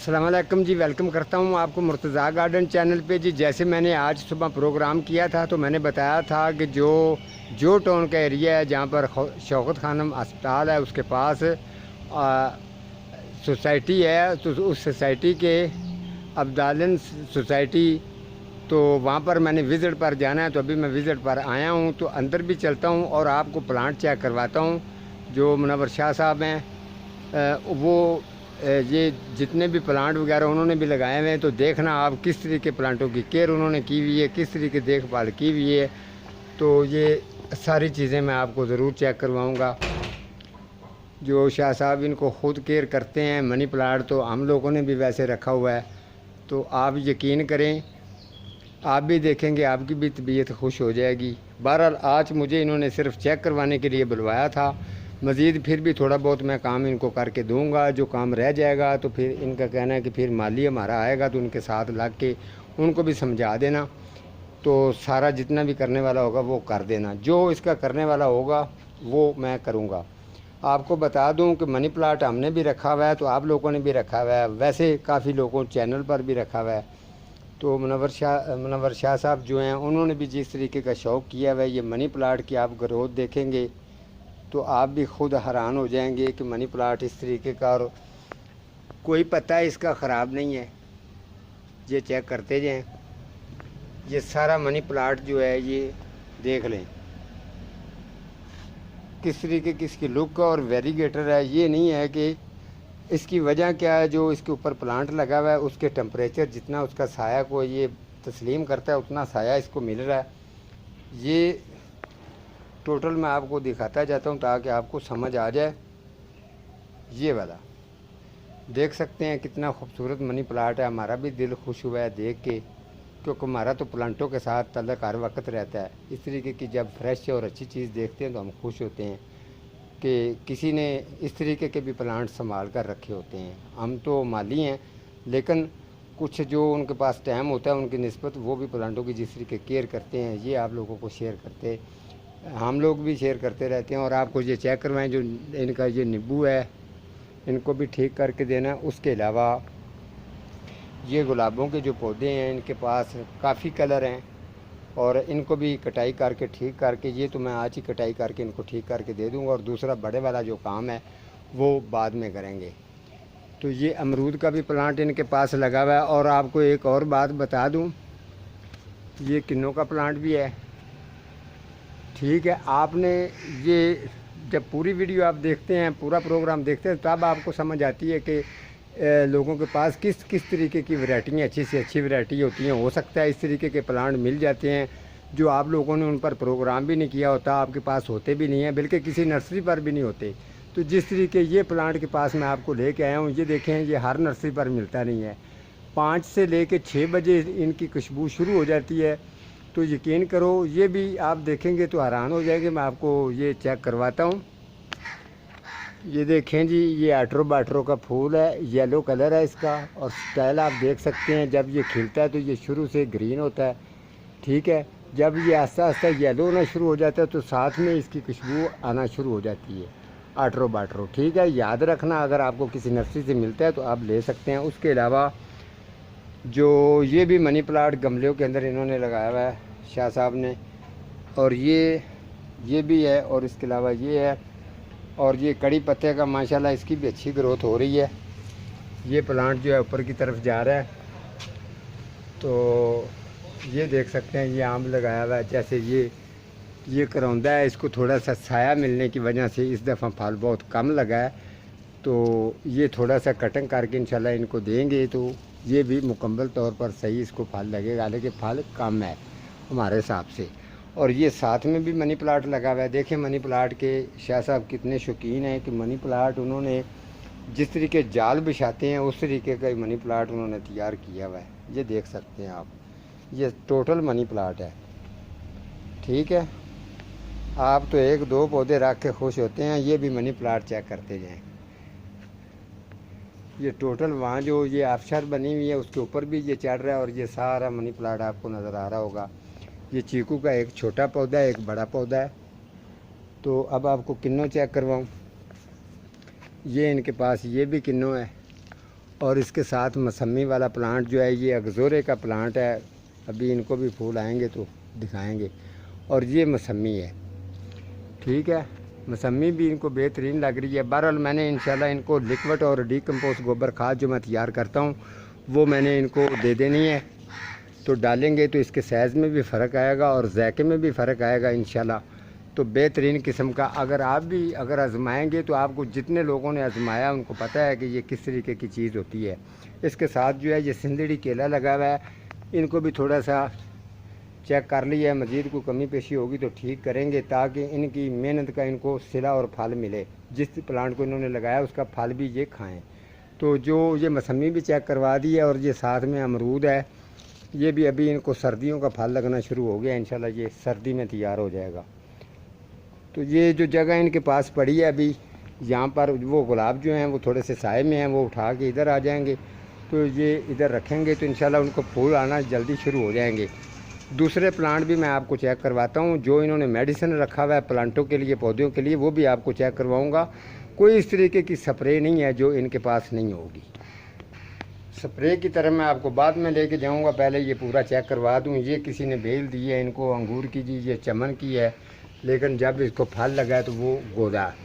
अस्सलाम वालेकुम जी। वेलकम करता हूँ आपको मुर्तज़ा गार्डन चैनल पे जी। जैसे मैंने आज सुबह प्रोग्राम किया था तो मैंने बताया था कि जो टाउन का एरिया है जहाँ पर शौकत खानम अस्पताल है उसके पास सोसाइटी है, तो उस सोसाइटी के अब्दालन सोसाइटी, तो वहाँ पर मैंने विज़िट पर जाना है। तो अभी मैं विज़िट पर आया हूँ, तो अंदर भी चलता हूँ और आपको प्लांट चेक करवाता हूँ। जो मुनव्वर शाह साहब हैं वो ये जितने भी प्लांट वगैरह उन्होंने भी लगाए हुए हैं, तो देखना आप किस तरीके के प्लांटों की केयर उन्होंने की हुई है, किस तरीके की देखभाल की हुई है। तो ये सारी चीज़ें मैं आपको ज़रूर चेक करवाऊँगा। जो शाह साहब इनको ख़ुद केयर करते हैं, मनी प्लांट तो हम लोगों ने भी वैसे रखा हुआ है। तो आप यकीन करें, आप भी देखेंगे, आपकी भी तबीयत खुश हो जाएगी। बहरहाल आज मुझे इन्होंने सिर्फ चेक करवाने के लिए बुलवाया था। मज़ीद फिर भी थोड़ा बहुत मैं काम इनको करके दूंगा। जो काम रह जाएगा तो फिर इनका कहना है कि फिर माली हमारा आएगा तो उनके साथ लग के उनको भी समझा देना। तो सारा जितना भी करने वाला होगा वो कर देना, जो इसका करने वाला होगा वो मैं करूँगा। आपको बता दूं कि मनी प्लांट हमने भी रखा हुआ है, तो आप लोगों ने भी रखा हुआ है, वैसे काफ़ी लोगों चैनल पर भी रखा हुआ है। तो मुनव्वर शाह साहब जो हैं उन्होंने भी जिस तरीके का शौक़ किया हुआ है, ये मनी प्लांट की आप ग्रोथ देखेंगे तो आप भी ख़ुद हैरान हो जाएंगे कि मनी प्लांट इस तरीके का, और कोई पत्ता इसका ख़राब नहीं है। ये चेक करते जाएं, ये सारा मनी प्लांट जो है ये देख लें किस तरीके की इसकी लुक और वेरीगेटर है। ये नहीं है कि इसकी वजह क्या है, जो इसके ऊपर प्लांट लगा हुआ है उसके टेम्परेचर जितना उसका साया को ये तस्लीम करता है उतना साया इसको मिल रहा है। ये टोटल मैं आपको दिखाता जाता हूँ ताकि आपको समझ आ जाए। ये वाला देख सकते हैं कितना खूबसूरत मनी प्लांट है। हमारा भी दिल खुश हुआ है देख के, क्योंकि हमारा तो प्लांटों के साथ तल्लक हर वक्त रहता है। इस तरीके की जब फ्रेश और अच्छी चीज़ देखते हैं तो हम खुश होते हैं कि किसी ने इस तरीके के भी प्लांट संभाल कर रखे होते हैं। हम तो माली हैं, लेकिन कुछ जो उनके पास टाइम होता है उनकी निस्बत वो भी प्लांटों की जिस तरीके केयर करते हैं, ये आप लोगों को शेयर करते, हम लोग भी शेयर करते रहते हैं। और आपको ये चेक करवाएं, जो इनका ये नींबू है इनको भी ठीक करके देना। उसके अलावा ये गुलाबों के जो पौधे हैं इनके पास काफ़ी कलर हैं और इनको भी कटाई करके ठीक करके, ये तो मैं आज ही कटाई करके इनको ठीक करके दे दूँगा, और दूसरा बड़े वाला जो काम है वो बाद में करेंगे। तो ये अमरूद का भी प्लांट इनके पास लगा हुआ है। और आपको एक और बात बता दूँ, ये किन्नों का प्लांट भी है। ठीक है, आपने ये जब पूरी वीडियो आप देखते हैं, पूरा प्रोग्राम देखते हैं, तब आपको समझ आती है कि लोगों के पास किस किस तरीके की वैरायटियाँ अच्छी से अच्छी वैरायटी होती हैं। हो सकता है इस तरीके के प्लांट मिल जाते हैं जो आप लोगों ने उन पर प्रोग्राम भी नहीं किया होता, आपके पास होते भी नहीं हैं, बल्कि किसी नर्सरी पर भी नहीं होते। तो जिस तरीके ये प्लांट के पास मैं आपको लेके आया हूँ, ये देखें, ये हर नर्सरी पर मिलता नहीं है। 5 से लेकर 6 बजे इनकी खुशबू शुरू हो जाती है। तो यकीन करो, ये भी आप देखेंगे तो हैरान हो जाएंगे। मैं आपको ये चेक करवाता हूँ। ये देखें जी, ये आट्रो बाट्रो का फूल है, येलो कलर है इसका, और स्टाइल आप देख सकते हैं। जब ये खिलता है तो ये शुरू से ग्रीन होता है, ठीक है। जब ये आस्ता आस्ता येलो होना शुरू हो जाता है तो साथ में इसकी खुशबू आना शुरू हो जाती है, आट्रो बाट्रो, ठीक है। याद रखना, अगर आपको किसी नर्सरी से मिलता है तो आप ले सकते हैं। उसके अलावा जो ये भी मनी प्लांट गमलों के अंदर इन्होंने लगाया हुआ है शाह साहब ने, और ये भी है, और इसके अलावा ये है, और ये कड़ी पत्ते का माशाल्लाह इसकी भी अच्छी ग्रोथ हो रही है। ये प्लांट जो है ऊपर की तरफ जा रहा है। तो ये देख सकते हैं, ये आम लगाया हुआ है। जैसे ये करौंदा है, इसको थोड़ा सा छाया मिलने की वजह से इस दफ़ा फल बहुत कम लगा है। तो ये थोड़ा सा कटिंग करके इंशाल्लाह इनको देंगे तो ये भी मुकम्मल तौर पर सही इसको फल लगेगा, लेकिन फल कम है हमारे हिसाब से। और ये साथ में भी मनी प्लांट लगा हुआ है। देखें मनी प्लांट के शाह साहब कितने शौकीन हैं कि मनी प्लांट उन्होंने जिस तरीके जाल बिछाते हैं उस तरीके का मनी प्लांट उन्होंने तैयार किया हुआ है। ये देख सकते हैं आप, ये टोटल मनी प्लांट है, ठीक है। आप तो 1-2 पौधे रख के खुश होते हैं, ये भी मनी प्लांट चेक करते जाएँ। ये टोटल वहाँ जो ये आफशर बनी हुई है उसके ऊपर भी ये चढ़ रहा है, और ये सारा मनी प्लांट आपको नज़र आ रहा होगा। ये चीकू का एक छोटा पौधा है, एक बड़ा पौधा है। तो अब आपको किन्नों चेक करवाऊँ। ये इनके पास ये भी किन्नों है, और इसके साथ मौसमी वाला प्लांट जो है ये अगज़ोरे का प्लांट है, अभी इनको भी फूल आएंगे तो दिखाएंगे। और ये मौसमी है, ठीक है, मौसमी भी इनको बेहतरीन लग रही है। बहरहाल मैंने इंशाल्लाह इनको लिक्विड और डीकम्पोस्ट गोबर खाद जो मैं तैयार करता हूँ वो मैंने इनको दे देनी है, तो डालेंगे तो इसके साइज़ में भी फ़र्क आएगा और जायके में भी फ़र्क आएगा इंशाल्लाह। तो बेहतरीन किस्म का अगर आप भी अगर आजमाएंगे तो आपको, जितने लोगों ने आजमाया उनको पता है कि ये किस तरीके की चीज़ होती है। इसके साथ जो है ये सिंदड़ी केला लगा हुआ है, इनको भी थोड़ा सा चेक कर लिया है, मज़ीद कोई कमी पेशी होगी तो ठीक करेंगे ताकि इनकी मेहनत का इनको सिला और फल मिले। जिस प्लांट को इन्होंने लगाया उसका फल भी ये खाएँ। तो जो ये मौसमी भी चेक करवा दी है और ये साथ में अमरूद है, ये भी अभी इनको सर्दियों का फल लगना शुरू हो गया, इंशाल्लाह ये सर्दी में तैयार हो जाएगा। तो ये जो जगह इनके पास पड़ी है अभी, यहाँ पर वो गुलाब जो हैं वो थोड़े से साए में हैं, वो उठा के इधर आ जाएंगे, तो ये इधर रखेंगे तो इंशाल्लाह उनको फूल आना जल्दी शुरू हो जाएंगे। दूसरे प्लांट भी मैं आपको चेक करवाता हूँ, जो इन्होंने मेडिसिन रखा हुआ है प्लांटों के लिए, पौधों के लिए, वो भी आपको चेक करवाऊँगा। कोई इस तरीके की स्प्रे नहीं है जो इनके पास नहीं होगी। स्प्रे की तरह मैं आपको बाद में लेके जाऊंगा, पहले ये पूरा चेक करवा दूं। ये किसी ने बेल दी है इनको अंगूर की जी, ये चमन की है, लेकिन जब इसको फल लगा है तो वो गोदा।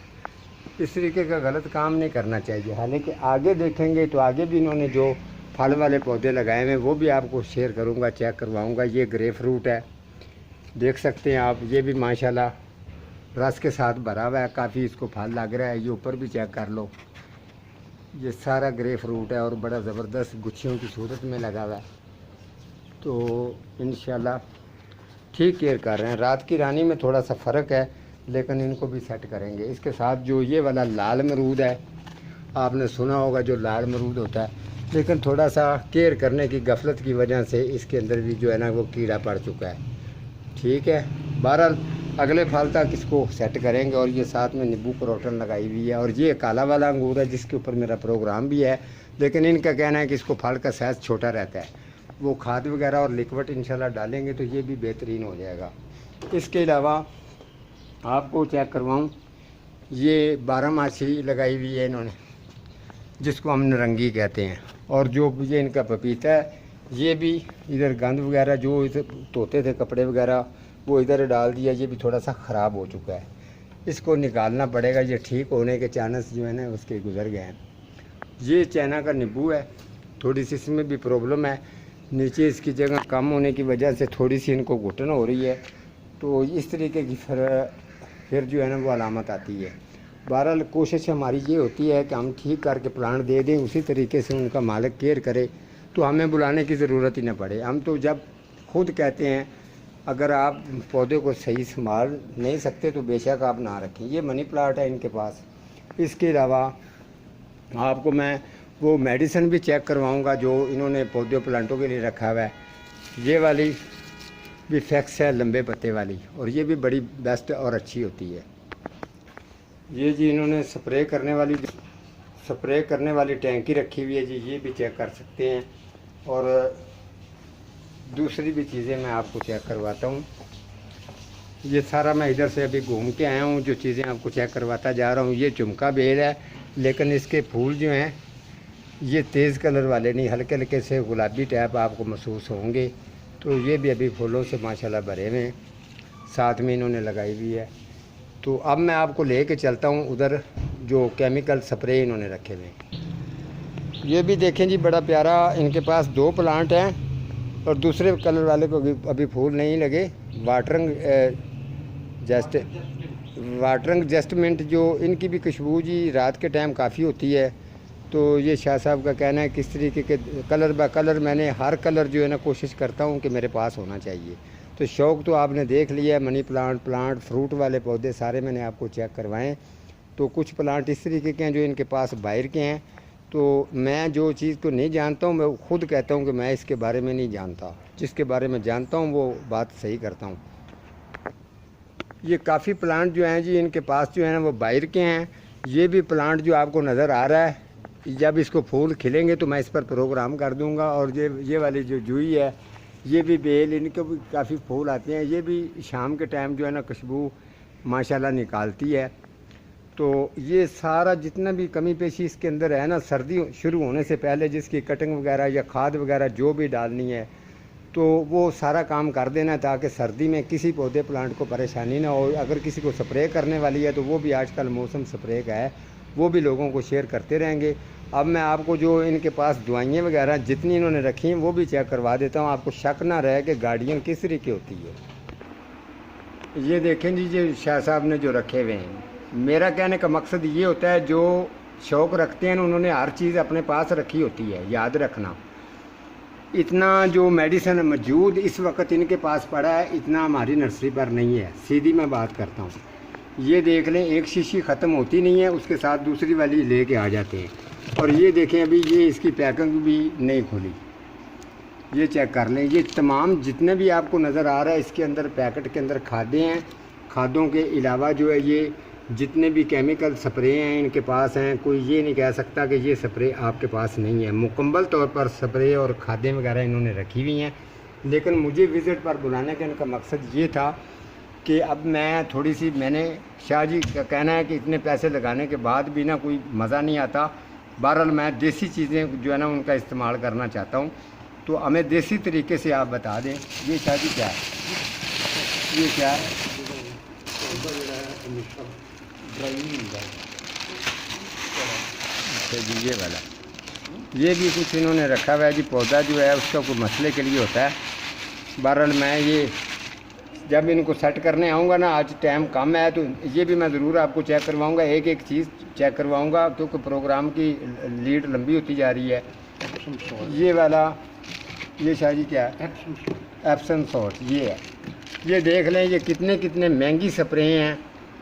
इस तरीके का गलत काम नहीं करना चाहिए। हालांकि आगे देखेंगे तो आगे भी इन्होंने जो फल वाले पौधे लगाए हैं वो भी आपको शेयर करूँगा, चेक करवाऊँगा। ये ग्रे फ्रूट है, देख सकते हैं आप, ये भी माशाल्लाह रस के साथ भरा हुआ है, काफ़ी इसको फल लग रहा है। ये ऊपर भी चेक कर लो, ये सारा ग्रे फ्रूट है और बड़ा ज़बरदस्त गुच्छियों की सूरत में लगा हुआ है। तो इंशाल्लाह ठीक केयर कर रहे हैं। रात की रानी में थोड़ा सा फ़र्क है, लेकिन इनको भी सेट करेंगे। इसके साथ जो ये वाला लाल अमरूद है, आपने सुना होगा जो लाल अमरूद होता है, लेकिन थोड़ा सा केयर करने की गफलत की वजह से इसके अंदर भी जो है ना वो कीड़ा पड़ चुका है, ठीक है। बहरहाल अगले फल तक इसको सेट करेंगे। और ये साथ में नींबू क्रोटन लगाई हुई है, और ये काला वाला अंगूर है जिसके ऊपर मेरा प्रोग्राम भी है, लेकिन इनका कहना है कि इसको फल का साइज़ छोटा रहता है। वो खाद वगैरह और लिक्विड इंशाल्लाह डालेंगे तो ये भी बेहतरीन हो जाएगा। इसके अलावा आपको चेक करवाऊँ, ये 12 मासी लगाई हुई है इन्होंने, जिसको हम नारंगी कहते हैं। और जो ये इनका पपीता है, ये भी इधर गंद वगैरह जो इधर धोते थे कपड़े वगैरह वो इधर डाल दिया, ये भी थोड़ा सा ख़राब हो चुका है, इसको निकालना पड़ेगा। ये ठीक होने के चांस जो है ना उसके गुजर गए हैं। ये चाइना का नींबू है, थोड़ी सी इसमें भी प्रॉब्लम है, नीचे इसकी जगह कम होने की वजह से थोड़ी सी इनको घुटन हो रही है। तो इस तरीके की फिर जो है ना वो अलामत आती है। बहरहाल कोशिश हमारी ये होती है कि हम ठीक करके प्लांट दे दें, उसी तरीके से उनका मालिक केयर करे तो हमें बुलाने की ज़रूरत ही ना पड़े। हम तो जब खुद कहते हैं अगर आप पौधे को सही संभाल नहीं सकते तो बेशक आप ना रखें। ये मनी प्लांट है इनके पास। इसके अलावा आपको मैं वो मेडिसिन भी चेक करवाऊंगा जो इन्होंने पौधे प्लांटों के लिए रखा हुआ है। ये वाली भी फैक्स है लंबे पत्ते वाली, और ये भी बड़ी बेस्ट और अच्छी होती है। ये जी इन्होंने स्प्रे करने वाली टैंकी रखी हुई है जी, ये भी चेक कर सकते हैं। और दूसरी भी चीज़ें मैं आपको चेक करवाता हूँ। ये सारा मैं इधर से अभी घूम के आया हूँ, जो चीज़ें आपको चेक करवाता जा रहा हूँ। ये झुमका बेल है, लेकिन इसके फूल जो हैं ये तेज़ कलर वाले नहीं, हल्के हल्के से गुलाबी टाइप आपको महसूस होंगे। तो ये भी अभी फूलों से माशाल्लाह भरे हुए हैं, साथ में इन्होंने लगाई हुई है। तो अब मैं आपको लेके चलता हूँ उधर जो केमिकल स्प्रे इन्होंने रखे हुए हैं। ये भी देखें जी, बड़ा प्यारा इनके पास 2 प्लांट हैं, और दूसरे कलर वाले को अभी फूल नहीं लगे। वाटरंग जस्टमेंट जो इनकी भी खुशबू जी रात के टाइम काफ़ी होती है। तो ये शाह साहब का कहना है किस तरीके के कलर बाय कलर, मैंने हर कलर जो है ना कोशिश करता हूँ कि मेरे पास होना चाहिए। तो शौक़ तो आपने देख लिया, मनी प्लांट फ्रूट वाले पौधे सारे मैंने आपको चेक करवाएं। तो कुछ प्लांट इस तरीके के हैं जो इनके पास बाहर के हैं। तो मैं जो चीज़ को नहीं जानता हूँ मैं खुद कहता हूँ कि मैं इसके बारे में नहीं जानता, जिसके बारे में जानता हूँ वो बात सही करता हूँ। ये काफ़ी प्लांट जो हैं जी इनके पास जो है ना वो बाहर के हैं। ये भी प्लांट जो आपको नज़र आ रहा है, जब इसको फूल खिलेंगे तो मैं इस पर प्रोग्राम कर दूंगा। और ये वाली जो जुई है, ये भी बेल, इनके भी काफ़ी फूल आते हैं। ये भी शाम के टाइम जो है ना खुशबू माशाल्लाह निकालती है। तो ये सारा जितना भी कमी पेशी इसके अंदर है ना, सर्दी शुरू होने से पहले जिसकी कटिंग वगैरह या खाद वगैरह जो भी डालनी है तो वो सारा काम कर देना, ताकि सर्दी में किसी पौधे प्लांट को परेशानी ना हो। अगर किसी को स्प्रे करने वाली है तो वो भी आजकल मौसम स्प्रे का है, वो भी लोगों को शेयर करते रहेंगे। अब मैं आपको जो इनके पास दवाइयाँ वगैरह जितनी इन्होंने रखी हैं वो भी चेक करवा देता हूँ, आपको शक ना रहे कि गार्डियन किस तरीके होती है। ये देखें जी, ये शाह साहब ने जो रखे हुए हैं, मेरा कहने का मकसद ये होता है जो शौक़ रखते हैं उन्होंने हर चीज़ अपने पास रखी होती है। याद रखना, इतना जो मेडिसिन मौजूद इस वक्त इनके पास पड़ा है इतना हमारी नर्सरी पर नहीं है। सीधी मैं बात करता हूँ, ये देख लें, एक शीशी ख़त्म होती नहीं है उसके साथ दूसरी वाली लेके आ जाते हैं। और ये देखें, अभी ये इसकी पैकिंग भी नहीं खुली, ये चेक कर लें। ये तमाम जितने भी आपको नज़र आ रहा है इसके अंदर पैकेट के अंदर खादें हैं। खादों के अलावा जो है ये जितने भी केमिकल स्प्रे हैं इनके पास हैं, कोई ये नहीं कह सकता कि ये स्प्रे आपके पास नहीं है। मुकम्मल तौर पर स्प्रे और खादें वगैरह इन्होंने रखी हुई हैं। लेकिन मुझे विज़िट पर बुलाने का इनका मकसद ये था कि अब मैं थोड़ी सी, मैंने शाह जी का कहना है कि इतने पैसे लगाने के बाद भी ना कोई मज़ा नहीं आता। बहरहाल मैं देसी चीज़ें जो है ना उनका इस्तेमाल करना चाहता हूँ, तो हमें देसी तरीके से आप बता दें। ये शाह जी क्या है, ये क्या है? जी ये वाला, ये भी कुछ इन्होंने रखा हुआ है जी। पौधा जो है उसका कोई मसले के लिए होता है। बहरहाल मैं ये जब इनको सेट करने आऊँगा ना, आज टाइम कम है तो ये भी मैं ज़रूर आपको चेक करवाऊँगा, एक एक चीज़ चेक करवाऊँगा, क्योंकि प्रोग्राम की लीड लंबी होती जा रही है। ये वाला, ये शाह जी क्या है? एप्सम सॉल्ट, ये है। ये देख लें, ये कितने कितने महंगी स्प्रे हैं।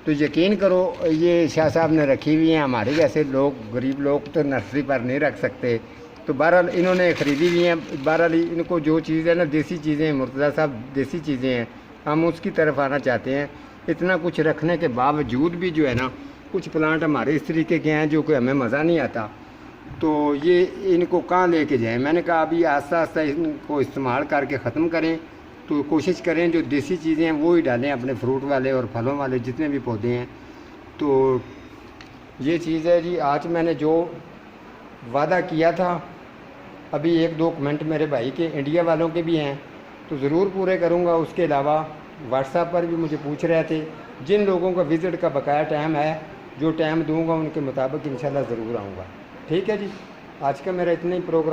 तो यकीन करो ये शाह साहब ने रखी हुई हैं। हमारे जैसे लोग, गरीब लोग तो नर्सरी पर नहीं रख सकते, तो बहरहाल इन्होंने ख़रीदी हुई हैं। बहरहाल इनको जो चीज़ है ना, देसी चीज़ें, मुर्तज़ा साहब देसी चीज़ें हैं, हम उसकी तरफ आना चाहते हैं। इतना कुछ रखने के बावजूद भी जो है ना, कुछ प्लांट हमारे इस तरीके के हैं जो कि हमें मज़ा नहीं आता। तो ये इनको कहाँ लेके जाएं? मैंने कहा अभी आस्ता आस्ता इनको इस्तेमाल करके ख़त्म करें। तो कोशिश करें जो देसी चीज़ें हैं वो ही डालें अपने फ्रूट वाले और फलों वाले जितने भी पौधे हैं। तो ये चीज़ है जी। आज मैंने जो वादा किया था, अभी एक दो कमेंट मेरे भाई के इंडिया वालों के भी हैं तो ज़रूर पूरे करूँगा। उसके अलावा व्हाट्सएप पर भी मुझे पूछ रहे थे, जिन लोगों का विज़िट का बकाया टाइम है, जो टाइम दूँगा उनके मुताबिक इंशाल्लाह ज़रूर आऊँगा। ठीक है जी, आज का मेरा इतना ही प्रोग्राम।